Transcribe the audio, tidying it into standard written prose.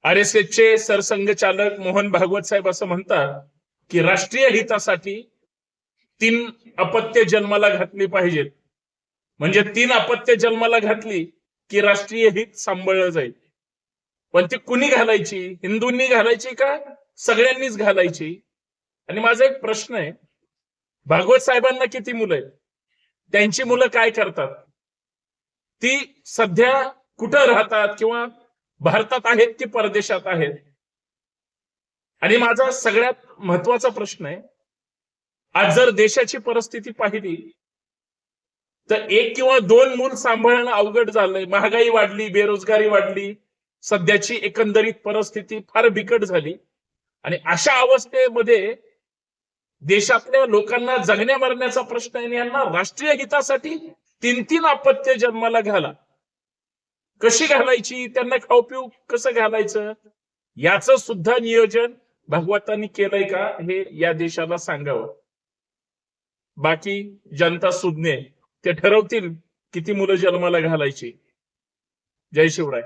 RSSचे सरसंघचालक मोहन भागवत साहेब असं म्हणतात की राष्ट्रीय हितासाठी 3 अपत्य जन्माला घातली पाहिजेत. म्हणजे 3 अपत्य जन्माला घातली की राष्ट्रीय हित सांभाळलं जाईल. पण ती कुणी घालायची? हिंदूंनी घालायची का सगळ्यांनीच घालायची? आणि माझा एक प्रश्न आहे, भागवत साहेबांना किती मुलं आहेत? त्यांची मुलं काय करतात? ती सध्या कुठं राहतात किंवा भारतात आहेत की परदेशात आहेत? आणि माझा सगळ्यात महत्वाचा प्रश्न आहे, आज जर देशाची परिस्थिती पाहिली तर 1 किंवा 2 मूल सांभाळणं अवघड झालंय. महागाई वाढली, बेरोजगारी वाढली, सध्याची एकंदरीत परिस्थिती फार बिकट झाली. आणि अशा अवस्थेमध्ये देशातल्या लोकांना जगण्या मरण्याचा प्रश्न आहे. यांना राष्ट्रीय हितासाठी 3-3 अपत्य जन्माला घाला. कशी घालायची? त्यांना खाऊ पिऊ कसं घालायचं? याचं सुद्धा नियोजन भागवतांनी केलंय का हे या देशाला सांगावं. बाकी जनता सुज्ञ ते ठरवतील किती मुलं जन्माला घालायची. जय शिवराय.